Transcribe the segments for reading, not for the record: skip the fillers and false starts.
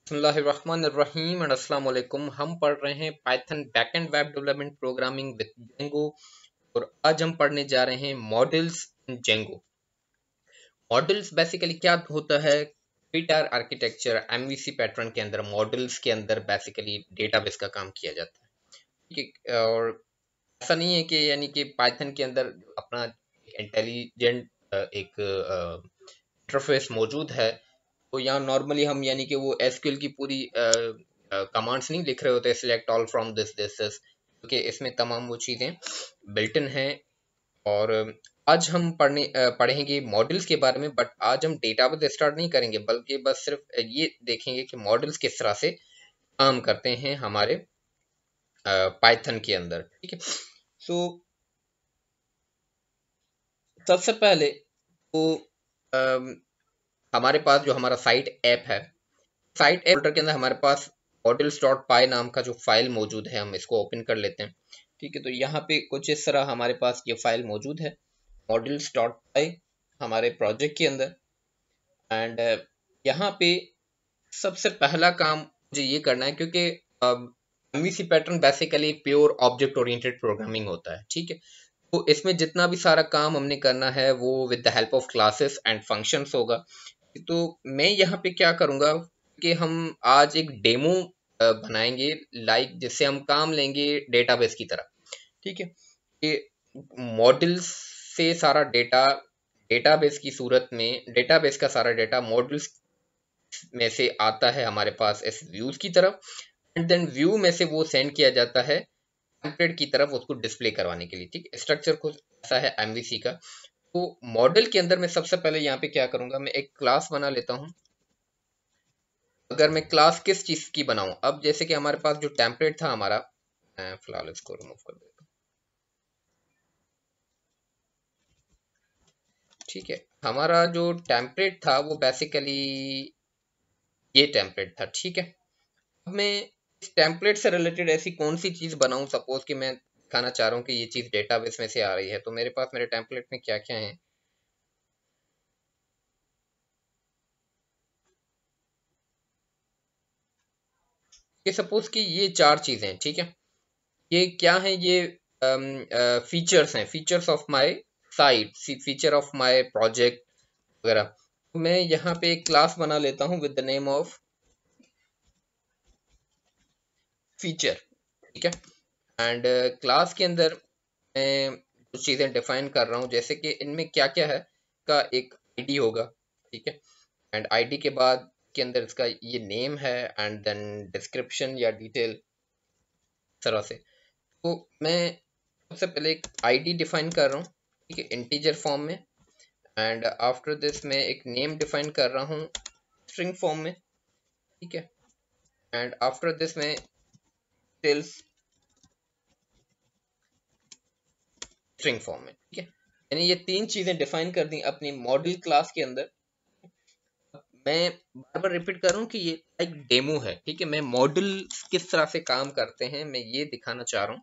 बिस्मिल्लाहिर्रहमानिर्रहीम एंड अस्सलाम वालेकुम। हम पढ़ रहे हैं Python backend web development programming with Django और आज हम पढ़ने जा रहे हैं models in Django. Models basically क्या होता है? टायर आर्किटेक्चर एमवीसी पैटर्न के अंदर मॉडल्स के अंदर बेसिकली डेटाबेस का काम किया जाता है। ठीक है, और ऐसा नहीं है कि यानी कि पाइथन के अंदर अपना इंटेलिजेंट एक इंटरफेस मौजूद है। तो यहाँ नॉर्मली हम यानी कि वो एसक्यूएल की पूरी कमांड्स नहीं लिख रहे होते, select all from this this this, क्योंकि इसमें तमाम वो चीज़ें बिल्ट इन हैं। और आज हम पढ़ेंगे मॉडल्स के बारे में, बट आज हम डेटाबेस स्टार्ट नहीं करेंगे, बल्कि बस सिर्फ ये देखेंगे कि मॉडल्स किस तरह से काम करते हैं हमारे पाइथन के अंदर। ठीक है, सो सबसे पहले तो हमारे पास जो हमारा साइट ऐप है, साइट ऐप फोल्डर के अंदर हमारे पास मॉडल्स डॉट पाई नाम का जो फाइल मौजूद है, हम इसको ओपन कर लेते हैं। ठीक है, तो यहाँ पे कुछ इस तरह हमारे पास ये फाइल मौजूद है, मॉडल्स डॉट पाई हमारे प्रोजेक्ट के अंदर। एंड यहाँ पे सबसे पहला काम मुझे ये करना है, क्योंकि MVC pattern basically pure object oriented programming होता है। ठीक है, तो इसमें जितना भी सारा काम हमने करना है वो with the help of classes and functions होगा। तो मैं यहाँ पे क्या करूँगा कि हम आज एक डेमो बनाएंगे, लाइक जिससे हम काम लेंगे डेटाबेस की तरह। ठीक है, कि मॉडल्स से सारा डेटा डेटाबेस की सूरत में, डेटाबेस का सारा डेटा मॉडल्स में से आता है हमारे पास इस व्यूज की तरफ, एंड देन व्यू में से वो सेंड किया जाता है टेम्पलेट की तरफ उसको डिस्प्ले करवाने के लिए। ठीक, स्ट्रक्चर कुछ ऐसा है एमवीसी का। तो मॉडल के अंदर मैं सबसे पहले यहाँ पे क्या करूंगा, मैं एक क्लास बना लेता हूँ। अगर मैं क्लास किस चीज की बनाऊं, अब जैसे कि हमारे पास जो टेम्पलेट था हमारा, मैं फिलहाल इसको रिमूव कर देता हूँ। ठीक है, हमारा जो टेम्पलेट था वो बेसिकली ये टेम्पलेट था। ठीक है, अब मैं इस टेम्पलेट से रिलेटेड ऐसी कौन सी चीज बनाऊं, सपोज कि मैं दिखाना चाह रहा हूँ कि ये चीज डेटाबेस में से आ रही है, तो मेरे पास मेरे टेम्पलेट में क्या क्या है। ये सपोज कि ये चार चीजें हैं। ठीक है, ये क्या है? ये फीचर्स हैं, features of my site, feature of my project वगैरह। तो मैं यहाँ पे एक क्लास बना लेता हूँ with the name of feature. ठीक है, एंड क्लास के अंदर मैं कुछ चीज़ें डिफाइन कर रहा हूँ, जैसे कि इनमें क्या क्या है का एक आईडी होगा। ठीक है, एंड आईडी के बाद के अंदर इसका ये नेम है, एंड देन डिस्क्रिप्शन या डिटेल तरह से। तो मैं सबसे पहले एक आईडी डिफाइन कर रहा हूँ, ठीक है, इंटीजर फॉर्म में। एंड आफ्टर दिस मैं एक नेम डिफाइन कर रहा हूँ स्ट्रिंग फॉर्म में। ठीक है, एंड आफ्टर दिस मैं टेल्स स्ट्रिंग फॉर्म में। ठीक है, यानी ये तीन चीजें डिफाइन कर दी अपनी मॉडल क्लास के अंदर। मैं बार बार रिपीट कर रहा हूँ कि ये एक डेमो है। ठीक है, मैं मॉडल किस तरह से काम करते हैं मैं ये दिखाना चाह रहा हूँ।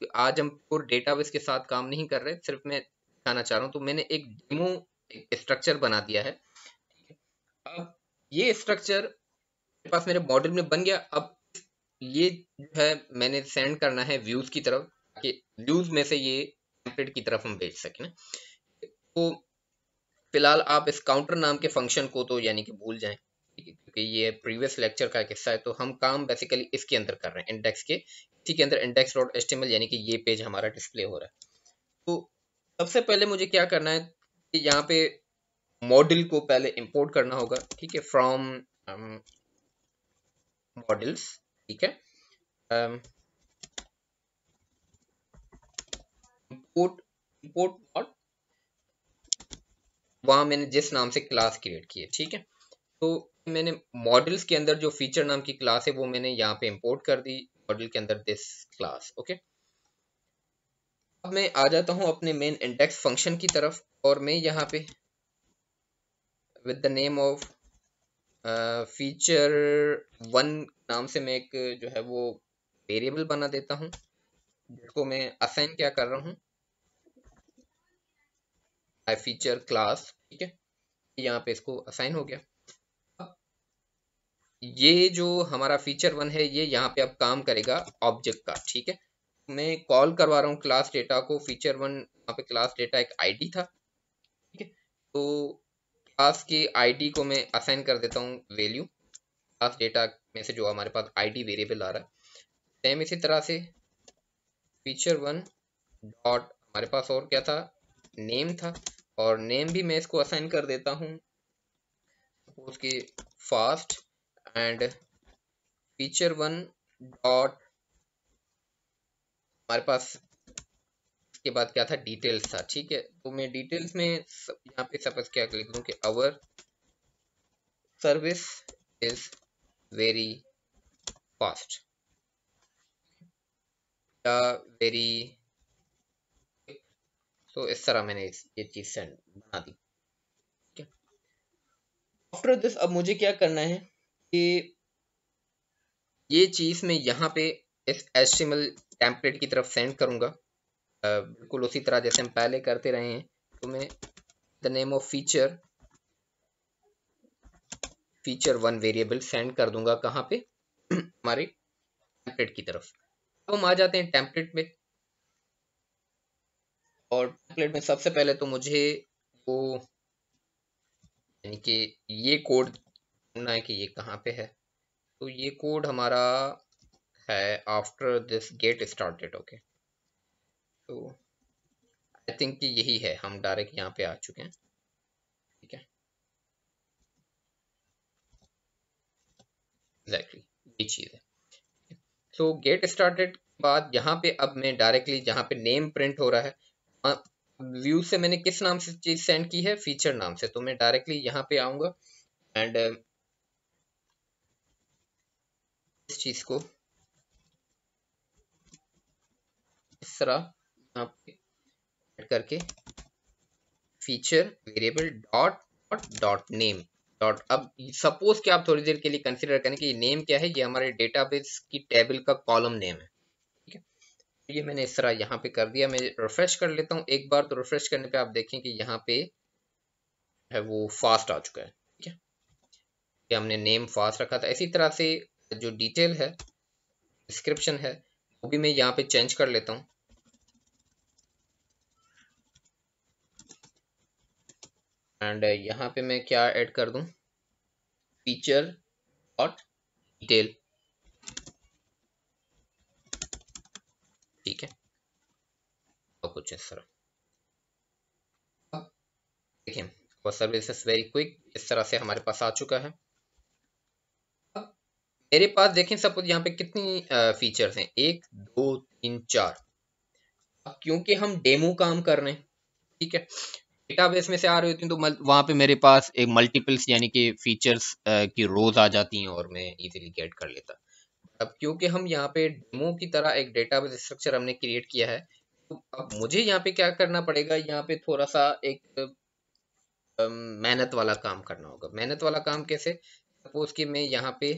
कि आज हम पूरे डेटाबेस के साथ काम नहीं कर रहे, सिर्फ मैं दिखाना चाह रहा हूँ। तो मैंने एक डेमो एक स्ट्रक्चर बना दिया है। ठीक है, अब ये स्ट्रक्चर मेरे पास मेरे मॉडल में बन गया। अब ये जो है मैंने सेंड करना है व्यूज की तरफ, कि व्यूज में से ये टेम्पलेट की तरफ हम भेज सकें ना। तो फिलहाल आप इस काउंटर नाम के फंक्शन को तो यानी कि भूल जाएं, ठीक है, क्योंकि ये प्रीवियस लेक्चर का एक हिस्सा है। तो हम काम बेसिकली इसके अंदर कर रहे हैं, इंडेक्स के, इसी के अंदर इंडेक्स डॉट एचटीएमएल, यानी कि ये पेज हमारा डिस्प्ले हो रहा है। तो सबसे पहले मुझे क्या करना है कि यहाँ पे मॉडल को पहले इंपोर्ट करना होगा। ठीक है, फ्रॉम मॉडल्स। ठीक है, इंपोर्ट इंपोर्ट वहां मैंने जिस नाम से क्लास क्रिएट की है। ठीक है, तो मैंने मॉडल्स के अंदर जो फीचर नाम की क्लास है वो मैंने यहाँ पे इंपोर्ट कर दी मॉडल के अंदर दिस क्लास। ओके, अब मैं आ जाता हूँ अपने मेन इंडेक्स फंक्शन की तरफ, और मैं यहाँ पे with the name of feature one नाम से मैं एक जो है वो वेरिएबल बना देता हूँ, जिसको मैं असाइन क्या कर रहा हूँ, माय फीचर क्लास। ठीक है, यहाँ पे इसको असाइन हो गया। अब ये जो हमारा फीचर वन है ये यहाँ पे अब काम करेगा ऑब्जेक्ट का, ठीक है। मैं कॉल करवा रहा हूँ क्लास डेटा को, फीचर वन यहाँ पे क्लास डेटा एक आईडी था, ठीक है। तो क्लास की आईडी को मैं असाइन कर देता हूँ वैल्यू, क्लास डेटा में से जो हमारे पास आईडी वेरिएबल आ रहा है। सेम इसी तरह से फीचर वन डॉट हमारे पास और क्या था, नेम था, और नेम भी मैं इसको असाइन कर देता हूँ उसके fast, and feature one dot हमारे पास के बाद क्या था, डिटेल्स था, ठीक है। तो मैं डिटेल्स में यहाँ पे सपोज क्या लिख दूं कि our service is very fast या वेरी, तो इस तरह मैंने ये चीज सेंड बना दी, ठीक है। आफ्टर दिस अब मुझे क्या करना है कि ये चीज मैं यहाँ पे इस HTML टेम्पलेट की तरफ सेंड करूंगा, बिल्कुल उसी तरह जैसे हम पहले करते रहे हैं। तो मैं the name of feature one variable send कर दूंगा कहाँ पे, हमारे टेम्पलेट की तरफ। अब हम आ जाते हैं टेम्पलेट में, और टेम्पलेट में सबसे पहले तो मुझे वो यानी कि ये कोड ढूंढना है कि ये कहाँ पे है। तो ये कोड हमारा है after this get started, okay. तो आई थिंक कि यही है, हम डायरेक्ट यहाँ पे आ चुके हैं, ठीक है। एग्जैक्टली ये चीज़ है। सो गेट स्टार्टेड के बाद यहाँ पे अब मैं डायरेक्टली जहाँ पे नेम प्रिंट हो रहा है, व्यू से मैंने किस नाम से चीज सेंड की है, फीचर नाम से, तो मैं डायरेक्टली यहाँ पे आऊंगा एंड इस चीज को इस तरह यहाँ पे ऐड करके feature variable dot dot dot name dot, अब सपोज कि आप थोड़ी देर के लिए कंसिडर करें कि ये नेम क्या है, ये हमारे डेटाबेस की टेबल का कॉलम नेम है, ठीक है। तो ये मैंने इस तरह यहाँ पे कर दिया। मैं रिफ्रेश कर लेता हूँ एक बार, तो रिफ्रेश करने पे आप देखें कि यहाँ पे है वो फास्ट आ चुका है, ठीक है। ये हमने नेम फास्ट रखा था। इसी तरह से जो डिटेल है, डिस्क्रिप्शन है, वो भी मैं यहाँ पे चेंज कर लेता हूँ, एंड यहाँ पे मैं क्या ऐड कर दूँ, फीचर डॉट डिटेल, ठीक है। और कुछ इस तरह, अब देखिए और सर्विसेज वेरी क्विक इस तरह से हमारे पास आ चुका है। अब मेरे पास देखें सपोज यहाँ पे कितनी फीचर्स हैं, 1 2 3 4। अब क्योंकि हम डेमो काम कर रहे हैं, ठीक है, डेटाबेस में से आ रही होती हैं, तो वहां पे मेरे पास एक मल्टीपल्स यानी कि फीचर्स की रोज आ जाती हैं और मैं इजीली गेट कर लेता। अब क्योंकि हम यहाँ पे डेमो की तरह एक डेटाबेस स्ट्रक्चर हमने क्रिएट किया है, तो अब मुझे यहाँ पे क्या करना पड़ेगा, यहाँ पे थोड़ा सा एक मेहनत वाला काम करना होगा। मेहनत वाला काम कैसे, सपोज कि मैं यहाँ पे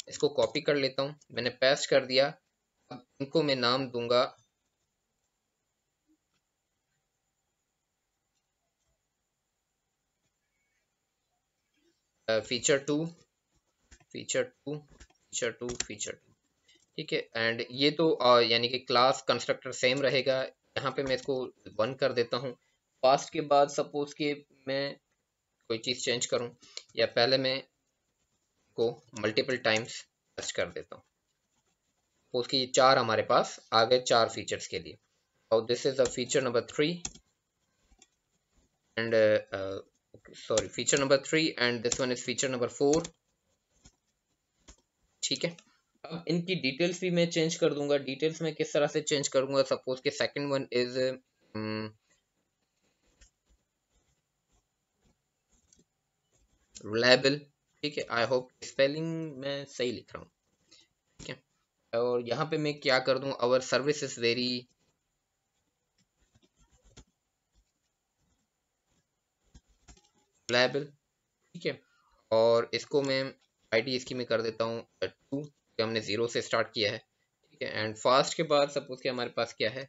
इसको कॉपी कर लेता हूँ, मैंने पेस्ट कर दिया। अब इनको मैं नाम दूंगा feature two feature two feature two feature two, ठीक है। एंड ये तो यानी कि क्लास कंस्ट्रक्टर सेम रहेगा। यहाँ पे मैं इसको 1 कर देता हूँ। फास्ट के बाद सपोज कि मैं कोई चीज़ चेंज करूँ, या पहले मैं को मल्टीपल टाइम्स सर्च कर देता हूँ। सपोज कि ये 4 हमारे पास आ गए 4 फीचर्स के लिए, और this is the feature number 3 and sorry feature number 3 and this one is feature number 4, ठीक है। अब इनकी डिटेल्स भी मैं चेंज कर दूंगा। डिटेल्स में किस तरह से चेंज करूंगा, सपोज के सेकंड वन इज रिलायबल, ठीक है। आई होप स्पेलिंग मैं सही लिख रहा हूँ, ठीक है। और यहाँ पे मैं क्या कर दूं, our service is very reliable, ठीक है। और इसको मैं आईडी इसकी मैं कर देता हूँ 2, कि हमने 0 से स्टार्ट किया है, ठीक है। एंड फास्ट के बाद सपोज कि हमारे पास क्या है,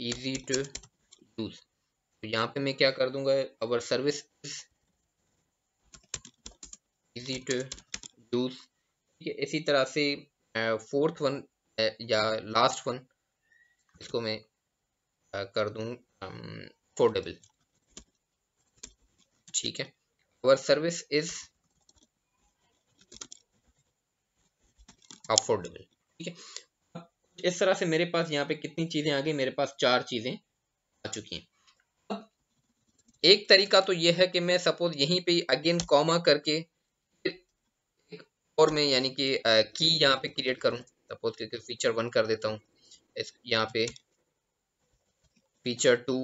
इजी टू यूज, तो यहाँ पे मैं क्या कर दूंगा, our service easy to use, ठीक है। इसी तरह से फोर्थ वन या लास्ट वन, इसको मैं कर दूं अफोर्डेबल, ठीक है। अवर सर्विस इज अफोर्डेबल, ठीक है। अब इस तरह से मेरे पास यहाँ पे कितनी चीजें आ गई, मेरे पास 4 चीजें आ चुकी हैं। अब एक तरीका तो यह है कि मैं सपोज यहीं पे अगेन कॉमा करके एक और मैं यानी कि की यहाँ पे क्रिएट करूं, सपोज कि फीचर 1 कर देता हूँ, इस यहाँ पे फीचर 2,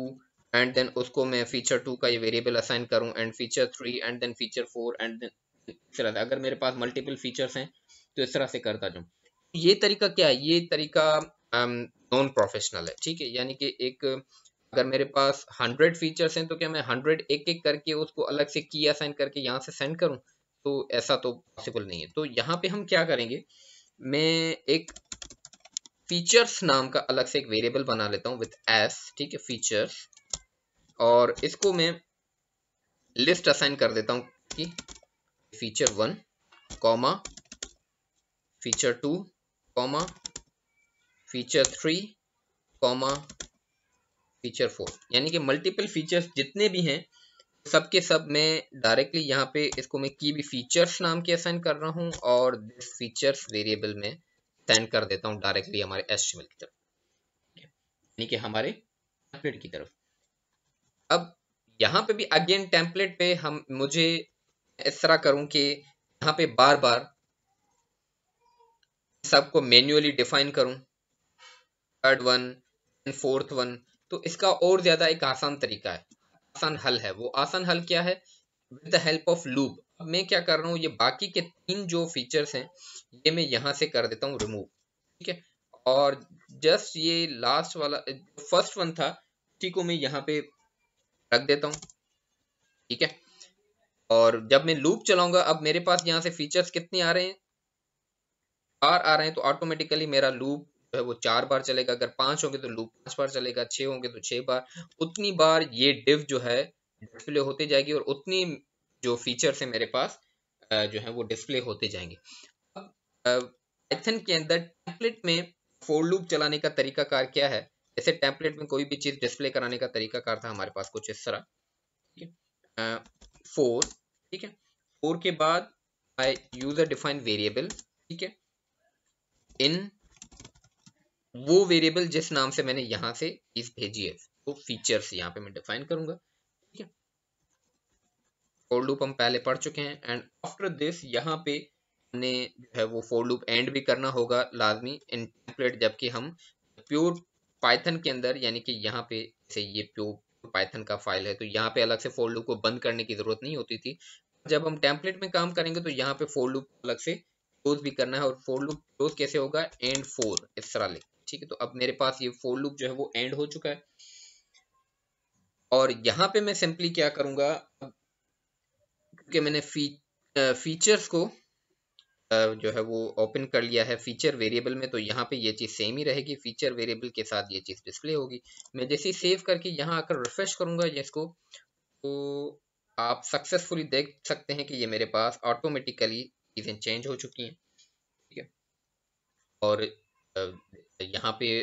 एंड देन उसको मैं फीचर 2 का ये वेरिएबल असाइन करूं, and feature 3 and then feature 4 and then इस तरह से अगर मेरे पास मल्टीपल फीचर्स हैं तो इस तरह से करता जाऊं। ये तरीका क्या है, ये तरीका नॉन प्रोफेशनल है, ठीक है। यानी कि एक अगर मेरे पास 100 फीचर्स हैं तो क्या मैं 100 एक एक करके उसको अलग से की असाइन करके यहाँ से सेंड करूं, तो ऐसा तो पॉसिबल नहीं है। तो यहाँ पे हम क्या करेंगे, मैं एक फीचर्स नाम का अलग से एक वेरिएबल बना लेता हूँ विथ एस, ठीक है, फीचर्स, और इसको मैं लिस्ट असाइन कर देता हूँ कि feature 1 comma feature 2 comma feature 3 comma feature 4, यानी कि मल्टीपल फीचर्स जितने भी हैं सबके सब मैं डायरेक्टली यहाँ पे इसको मैं की भी फीचर्स नाम के असाइन कर रहा हूँ, और दिस फीचर्स वेरिएबल में सेंड कर देता हूँ डायरेक्टली हमारे एचटीएमएल की तरफ, यानी कि हमारे टेम्पलेट की तरफ। अब यहाँ पे भी अगेन टेम्पलेट पे हम मुझे इस तरह करूं कि यहाँ पे बार बार सबको मैन्युअली डिफाइन करूं, third one and fourth one, तो इसका और ज्यादा एक आसान तरीका है, आसान हल है। वो आसान हल क्या है, with the help of loop. अब मैं क्या कर रहा हूँ, ये बाकी के 3 जो फीचर्स हैं ये मैं यहाँ से कर देता हूँ रिमूव, ठीक है। और जस्ट ये लास्ट वाला फर्स्ट वन था उसी को मैं यहाँ पे रख देता हूँ, ठीक है। और जब मैं लूप चलाऊंगा, अब मेरे पास यहाँ से फीचर्स कितने आ रहे हैं, 4 आ रहे हैं, तो ऑटोमेटिकली मेरा लूप जो है वो 4 बार चलेगा। अगर 5 होंगे तो लूप 5 बार चलेगा, 6 होंगे तो 6 बार, उतनी बार ये डिव जो है डिस्प्ले होते जाएगी, और उतनी जो फीचर्स है मेरे पास जो है वो डिस्प्ले होते जाएंगे। अब पाइथन के अंदर टेम्पलेट में फॉर लूप चलाने का तरीका कार क्या है, जैसे टेम्पलेट में कोई भी चीज डिस्प्ले कराने का तरीका कार था हमारे पास कुछ इस तरह, ठीक है। फोर, ठीक है, फोर के बाद आई यूजर डिफाइन वेरिएबल, ठीक है, इन वो वेरिएबल जिस नाम से मैंने यहां से चीज भेजी है, तो फीचर्स यहाँ पे मैं डिफाइन करूंगा, ठीक है। फॉर लूप हम पहले पढ़ चुके हैं, एंड आफ्टर दिस यहाँ पे हमने जो है वो फॉर लूप एंड भी करना होगा लाजमी इन टेम्पलेट, जबकि हम प्योर पाइथन के अंदर, यानी कि यहाँ पे जैसे ये प्योर पाइथन का फाइल है तो यहाँ पे अलग से फॉर लूप को बंद करने की जरूरत नहीं होती थी। जब हम टेम्पलेट में काम करेंगे तो यहाँ पे फॉर लूप अलग से क्लोज भी करना है, और फॉर लूप क्लोज कैसे होगा, एंड फोर इस तरह लिख, ठीक है। तो अब मेरे पास ये फॉर लूप जो है वो एंड हो चुका है, और यहाँ पे मैं सिंपली क्या करूंगा, क्योंकि मैंने फीचर्स को जो है वो ओपन कर लिया है फीचर वेरिएबल में, तो यहाँ पे ये चीज़ सेम ही रहेगी, फीचर वेरिएबल के साथ ये चीज़ डिस्प्ले होगी। मैं जैसे ही सेव करके यहाँ आकर रिफ्रेश करूंगा इसको, तो आप सक्सेसफुली देख सकते हैं कि ये मेरे पास ऑटोमेटिकली चीज़ें चेंज हो चुकी हैं, ठीक है। और यहाँ पे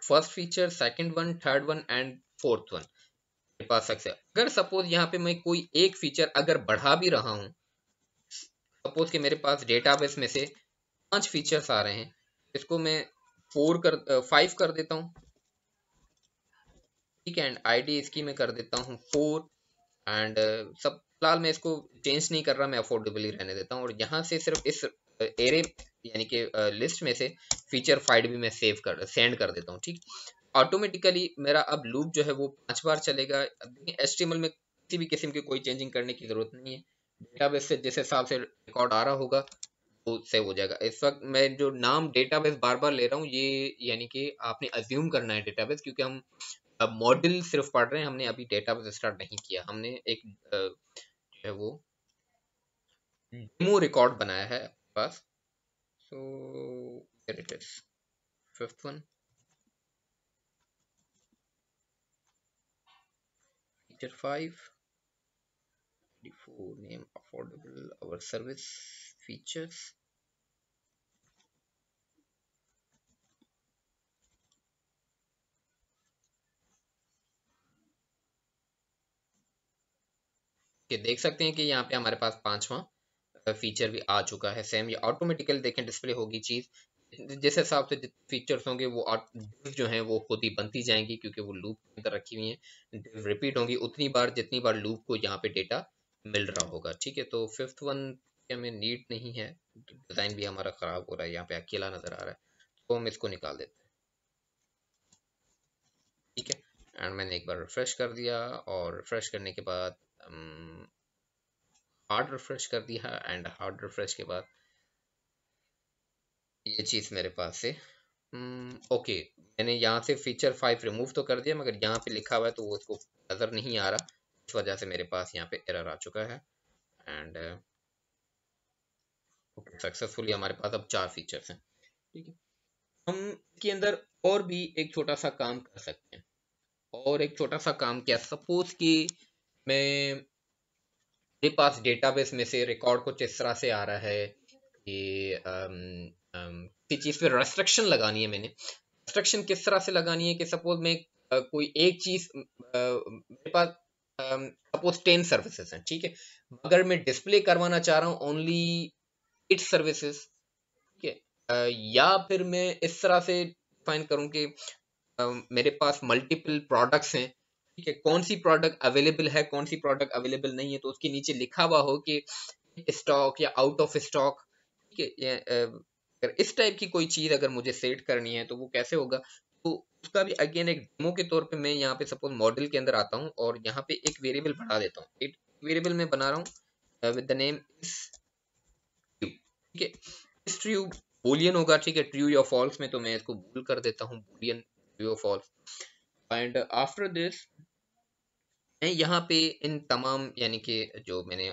first feature, second one, third one and fourth one मेरे पास सक्सेस। अगर सपोज यहाँ पे मैं कोई एक फीचर अगर बढ़ा भी रहा हूँ, सपोज कि मेरे पास डेटाबेस में से 5 फीचर्स आ रहे हैं, इसको मैं 5 कर देता हूँ, ठीक है, एंड आईडी इसकी मैं कर देता हूँ 4, एंड सब फिलहाल मैं इसको चेंज नहीं कर रहा, मैं अफोर्डेबली रहने देता हूँ, और यहाँ से सिर्फ इस एरे यानी कि लिस्ट में से फीचर 5 भी मैं सेंड कर देता हूँ, ठीक। ऑटोमेटिकली मेरा अब लूप जो है वो 5 बार चलेगा। एचटीएमएल में किसी भी किस्म की कोई चेंजिंग करने की जरूरत नहीं है, डेटाबेस से जिस हिसाब से रिकॉर्ड आ रहा होगा वो सेव हो जाएगा। इस वक्त मैं जो नाम डेटाबेस बार बार ले रहा हूँ, ये यानी कि आपने अज्यूम करना है डेटाबेस, क्योंकि हम अब मॉडल सिर्फ पढ़ रहे हैं, हमने अभी डेटाबेस स्टार्ट नहीं किया, हमने एक जो है वो डेमो रिकॉर्ड बनाया है पास। So here it is, fifth one, feature 5, 4 name affordable our service, features, ये देख सकते हैं कि यहाँ पे हमारे पास पांचवा फीचर भी आ चुका है। सेम ये ऑटोमेटिकली देखें डिस्प्ले होगी चीज, जिस हिसाब से फीचर्स होंगे वो div जो है वो खुद ही बनती जाएंगी, क्योंकि वो लूप के अंदर रखी हुई है। div रिपीट होंगी उतनी बार जितनी बार लूप को यहाँ पे डेटा मिल रहा होगा। ठीक है, तो फिफ्थ वन हमें नीड नहीं है, डिजाइन भी हमारा खराब हो रहा है, यहाँ पे अकेला नजर आ रहा है, तो हम इसको निकाल देते हैं। ठीक है, एंड मैंने एक बार रिफ्रेश कर दिया, और रिफ्रेश करने के बाद हार्ड रिफ्रेश कर दिया, एंड हार्ड रिफ्रेश के बाद ये चीज़ मेरे पास से ओके, मैंने यहाँ से फीचर 5 रिमूव तो कर दिया, मगर यहाँ पे लिखा हुआ है तो वो इसको नज़र नहीं आ रहा, इस वजह से मेरे पास यहाँ पे एरर आ चुका है। एंड ओके, सक्सेसफुली हमारे पास अब 4 फीचर्स हैं। ठीक है, हम इसके अंदर और भी एक छोटा सा काम कर सकते हैं। और एक छोटा सा काम क्या, सपोज कि मैं, मेरे पास डेटाबेस में से रिकॉर्ड कुछ इस तरह से आ रहा है कि किसी चीज़ पे रेस्ट्रिक्शन लगानी है। मैंने रेस्ट्रिक्शन किस तरह से लगानी है कि सपोज मैं कोई एक चीज़ मेरे पास सपोज 10 सर्विसेज हैं। ठीक है, अगर मैं डिस्प्ले करवाना चाह रहा हूँ ओनली 8 सर्विसेज, ठीक है, या फिर मैं इस तरह से डिफाइन करूँ कि मेरे पास मल्टीपल प्रोडक्ट्स हैं। ठीक है, कौन सी प्रोडक्ट अवेलेबल है, कौन सी प्रोडक्ट अवेलेबल नहीं है, तो उसके नीचे लिखा हुआ हो कि स्टॉक या आउट ऑफ स्टॉक। ठीक है, अगर इस टाइप की कोई चीज़ अगर मुझे सेट करनी है तो वो कैसे होगा, तो उसका भी अगेन एक डेमो के तौर पे मैं यहाँ पे सपोज मॉडल के अंदर आता हूँ और यहाँ पे एक वेरिएबल बढ़ा देता हूँ। एक वेरिएबल मैं बना रहा हूँ विद द नेम इस ट्रू। ठीक है, इस ट्रू बूलियन होगा। ठीक है, ट्रू या फॉल्स में, तो मैं इसको बूल कर देता हूँ, बूलियन ट्रू या फॉल्स। एंड आफ्टर दिस मैं यहाँ पे इन तमाम यानी कि जो मैंने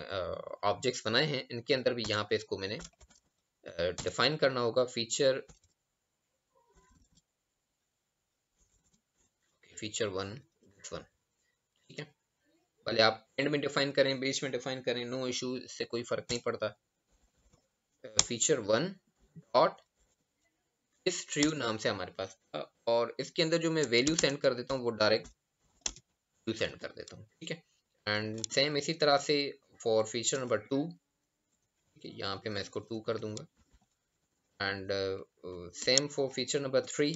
ऑब्जेक्ट्स बनाए हैं इनके अंदर भी यहाँ पे इसको मैंने डिफाइन करना होगा feature, feature one, this one. ठीक है, भले आप एंड में डिफाइन करें, बीच में डिफाइन करें, नो इशू, इससे कोई फर्क नहीं पड़ता। फीचर वन डॉट इस ट्रू नाम से हमारे पास था, और इसके अंदर जो मैं वैल्यू सेंड कर देता हूँ वो डायरेक्ट ट्रू सेंड कर देता हूँ। ठीक है, एंड सेम इसी तरह से फॉर फीचर नंबर टू, ठीक है, यहाँ पे मैं इसको 2 कर दूंगा, and same for feature number 3।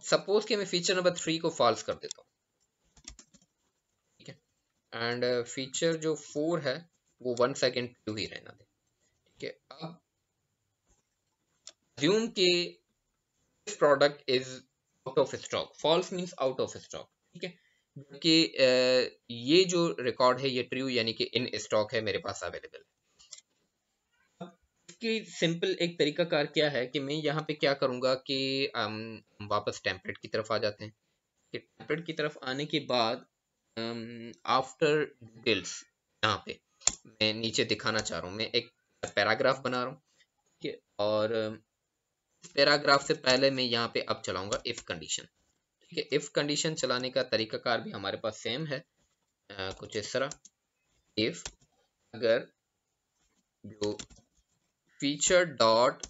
Suppose कि मैं फीचर नंबर 3 को फॉल्स कर देता हूँ। ठीक है, एंड फीचर जो 4 है वो 1 सेकेंड ट्रू ही रहना दे। ठीक है, अब assume कि this product is out of stock, false means out of stock। ठीक है, जबकि ये जो रिकॉर्ड है ये ट्रू यानी कि इन स्टॉक है, मेरे पास अवेलेबल है। इसकी सिंपल एक तरीका कार क्या है कि मैं यहाँ पे क्या करूँगा कि वापस टेम्पलेट की तरफ आ जाते हैं। कि टेम्पलेट की तरफ आने के बाद आफ्टर डिटेल्स, यहाँ पे मैं नीचे दिखाना चाह रहा हूँ, मैं एक पैराग्राफ बना रहा हूँ। ठीक है, और पैराग्राफ से पहले मैं यहाँ पे अब चलाऊंगा इफ कंडीशन। ठीक है, इफ कंडीशन चलाने का तरीकाकार भी हमारे पास सेम है, कुछ इस तरह। इफ अगर जो फीचर डॉट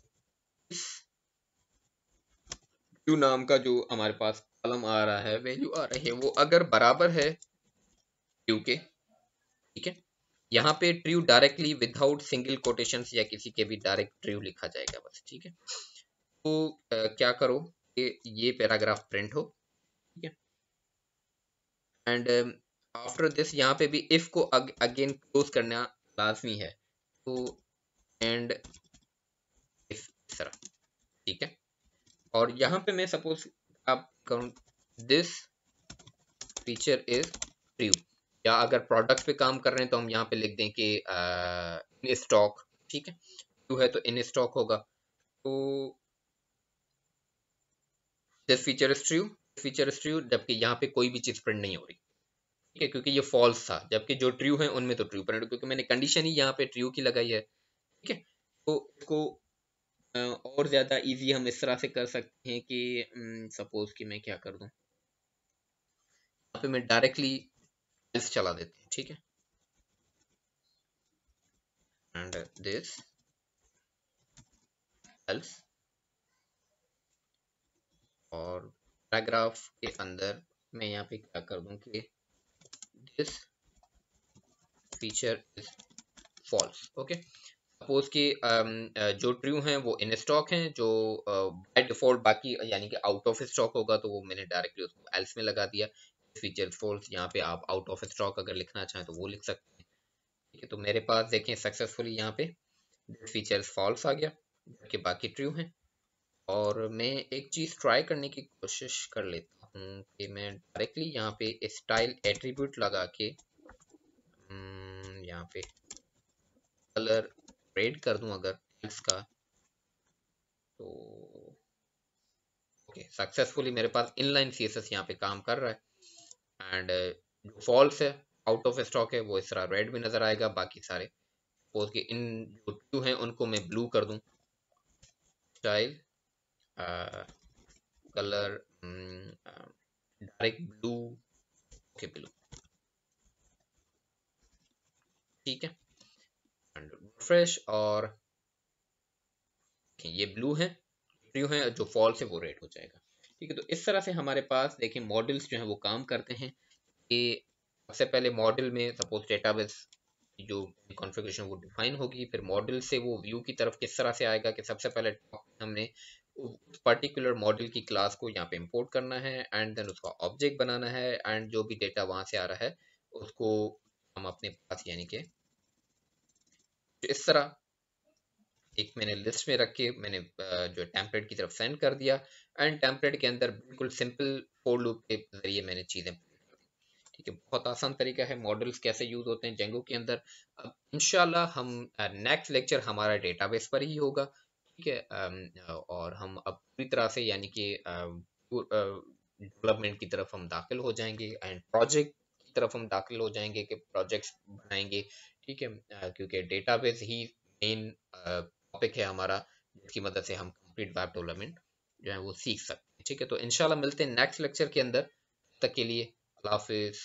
ट्रू नाम का जो हमारे पास कॉलम आ रहा है, वैल्यू आ रही है, वो अगर बराबर है ट्रू के, ठीक है, यहाँ पे true directly without single quotations या किसी के भी डायरेक्ट ट्रू लिखा जाएगा बस। ठीक है, तो क्या करो कि ये पैराग्राफ प्रिंट हो। ठीक है, एंड आफ्टर दिस यहाँ पे भी इफ को अगेन क्लोज करना लाजमी है, तो एंड इफ इस तरह। ठीक है, और यहाँ पे मैं सपोज आप करूँ दिस फीचर इज ट्रू, या अगर प्रोडक्ट पे काम कर रहे हैं तो हम यहाँ पे लिख दें कि इन स्टॉक। ठीक है, ट्रू है तो इन स्टॉक होगा, तो this feature is true, feature is true, जबकि यहाँ पे कोई भी चीज प्रिंट नहीं हो रही। ठीक है, क्योंकि ये फॉल्स था, जबकि जो ट्रू है उनमें तो ट्रू प्रिंट, क्योंकि मैंने कंडीशन ही यहाँ पे ट्रू की लगाई है। ठीक है, तो इसको और ज़्यादा इजी हम इस तरह से कर सकते हैं कि सपोज कि मैं क्या कर दूं, यहाँ पे मैं डायरेक्टली एल्स चला देता हूँ। ठीक है, एंड दिस एल्स, और पैराग्राफ के अंदर मैं यहाँ पे क्या कर दूं कि this feature is false. Okay, suppose कि जो ट्रू हैं वो इन स्टॉक हैं, जो बाय डिफॉल्ट बाकी यानी कि आउट ऑफ स्टॉक होगा तो वो मैंने डायरेक्टली उसको एल्स में लगा दिया। फीचर फॉल्स, यहाँ पे आप आउट ऑफ स्टॉक अगर लिखना चाहें तो वो लिख सकते हैं। ठीक है, तो मेरे पास देखें सक्सेसफुली यहाँ पे फीचर्स फॉल्स आ गया, जबकि बाकी ट्रू हैं। और मैं एक चीज़ ट्राई करने की कोशिश कर लेता हूँ कि मैं डायरेक्टली यहाँ पे स्टाइल एट्रीब्यूट लगा के यहाँ पे कलर रेड कर दूं अगर टेक्स्ट का, तो ओके सक्सेसफुली मेरे पास इनलाइन सीएसएस यहाँ पे काम कर रहा है। एंड जो फॉल्स है, आउट ऑफ स्टॉक है, वो इस तरह रेड में नजर आएगा। बाकी सारे सपोज के इन जो टू हैं उनको मैं ब्लू कर दूं, style colour direct blue, okay blue, ठीक है। एंड फ्रेश, और ये ब्लू है, ट्रू है, जो फॉल्स है वो रेड हो जाएगा। ठीक है, तो इस तरह से हमारे पास देखिए मॉडल्स जो हैं वो काम करते हैं कि सबसे पहले मॉडल में सपोज डेटाबेस जो कॉन्फ़िगरेशन वो डिफाइन होगी, फिर मॉडल से वो व्यू की तरफ किस तरह से आएगा कि सबसे पहले हमने पर्टिकुलर मॉडल की क्लास को यहाँ पे इंपोर्ट करना है, एंड देन उसका ऑब्जेक्ट बनाना है, एंड जो भी डेटा वहां से आ रहा है उसको हम अपने पास यानी कि इस तरह एक मैंने लिस्ट में रख के मैंने जो टेम्पलेट की तरफ सेंड कर दिया। एंड टेम्पलेट के अंदर बिल्कुल सिंपल फॉर लूप के जरिए मैंने चीज़ें, ठीक है, बहुत आसान तरीका है मॉडल्स कैसे यूज होते हैं जेंगो के अंदर। अब इंशाल्लाह हम नेक्स्ट लेक्चर हमारा डेटाबेस पर ही होगा, ठीक है। और हम अब पूरी तरह से यानी कि डेवलपमेंट की तरफ हम दाखिल हो जाएंगे, एंड प्रोजेक्ट की तरफ हम दाखिल हो जाएंगे कि प्रोजेक्ट्स बनाएंगे, ठीक है। क्योंकि डेटाबेस ही मेन टॉपिक है हमारा, जिसकी मदद से हम कंप्लीट वेब डेवलपमेंट जो है वो सीख सकते हैं। ठीक है, तो इंशाल्लाह मिलते हैं नेक्स्ट लेक्चर के अंदर। तक के लिए अल्लाह हाफिज।